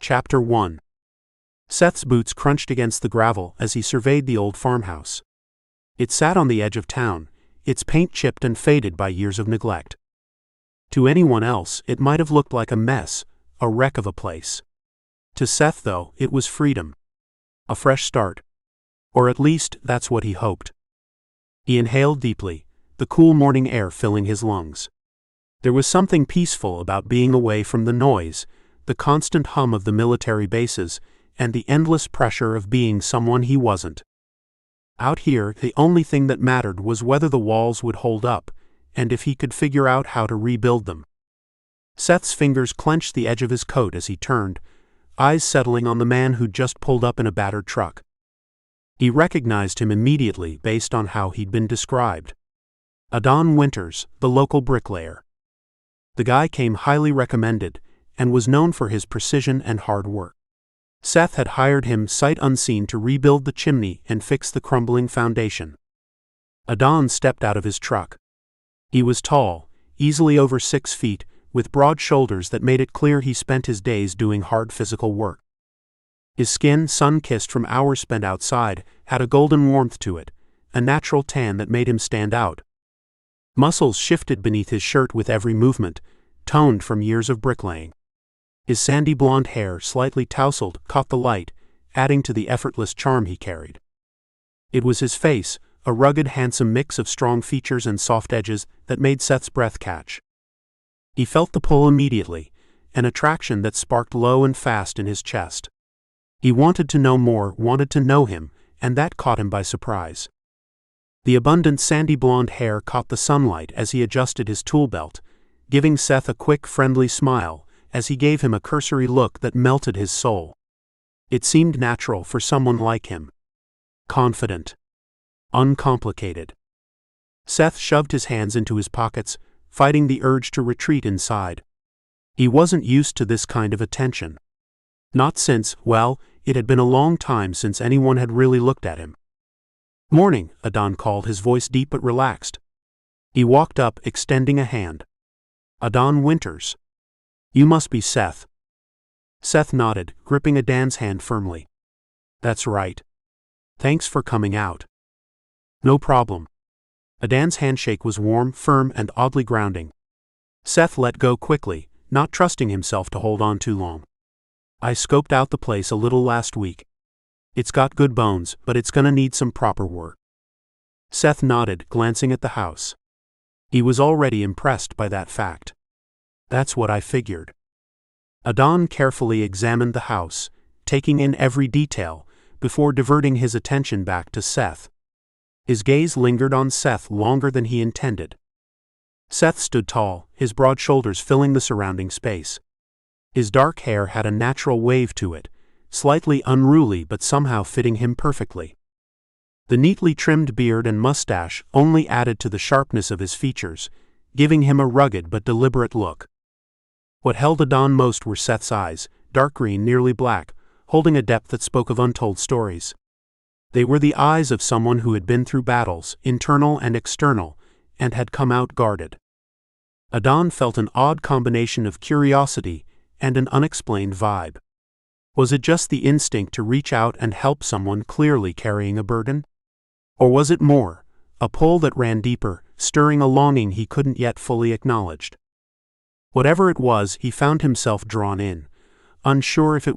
Chapter 1. Seth's boots crunched against the gravel as he surveyed the old farmhouse. It sat on the edge of town, its paint chipped and faded by years of neglect. To anyone else, it might have looked like a mess, a wreck of a place. To Seth, though, it was freedom. A fresh start. Or at least, that's what he hoped. He inhaled deeply, the cool morning air filling his lungs. There was something peaceful about being away from the noise, the constant hum of the military bases, and the endless pressure of being someone he wasn't. Out here, the only thing that mattered was whether the walls would hold up, and if he could figure out how to rebuild them. Seth's fingers clenched the edge of his coat as he turned, eyes settling on the man who'd just pulled up in a battered truck. He recognized him immediately based on how he'd been described. Adan Winters, the local bricklayer. The guy came highly recommended, and was known for his precision and hard work. Seth had hired him sight unseen to rebuild the chimney and fix the crumbling foundation. Adan stepped out of his truck. He was tall, easily over 6 feet, with broad shoulders that made it clear he spent his days doing hard physical work. His skin, sun-kissed from hours spent outside, had a golden warmth to it, a natural tan that made him stand out. Muscles shifted beneath his shirt with every movement, toned from years of bricklaying. His sandy blonde hair, slightly tousled, caught the light, adding to the effortless charm he carried. It was his face, a rugged, handsome mix of strong features and soft edges that made Seth's breath catch. He felt the pull immediately, an attraction that sparked low and fast in his chest. He wanted to know more, wanted to know him, and that caught him by surprise. The abundant sandy blonde hair caught the sunlight as he adjusted his tool belt, giving Seth a quick, friendly smile as he gave him a cursory look that melted his soul. It seemed natural for someone like him. Confident. Uncomplicated. Seth shoved his hands into his pockets, fighting the urge to retreat inside. He wasn't used to this kind of attention. Not since, well, it had been a long time since anyone had really looked at him. "Morning," Adan called, his voice deep but relaxed. He walked up, extending a hand. "Adan Winters. You must be Seth." Seth nodded, gripping Adan's hand firmly. "That's right. Thanks for coming out." "No problem." Adan's handshake was warm, firm, and oddly grounding. Seth let go quickly, not trusting himself to hold on too long. "I scoped out the place a little last week. It's got good bones, but it's gonna need some proper work." Seth nodded, glancing at the house. He was already impressed by that fact. "That's what I figured." Adan carefully examined the house, taking in every detail, before diverting his attention back to Seth. His gaze lingered on Seth longer than he intended. Seth stood tall, his broad shoulders filling the surrounding space. His dark hair had a natural wave to it, slightly unruly but somehow fitting him perfectly. The neatly trimmed beard and mustache only added to the sharpness of his features, giving him a rugged but deliberate look. What held Adan most were Seth's eyes, dark green, nearly black, holding a depth that spoke of untold stories. They were the eyes of someone who had been through battles, internal and external, and had come out guarded. Adan felt an odd combination of curiosity and an unexplained vibe. Was it just the instinct to reach out and help someone clearly carrying a burden? Or was it more, a pull that ran deeper, stirring a longing he couldn't yet fully acknowledge? Whatever it was, he found himself drawn in, unsure if it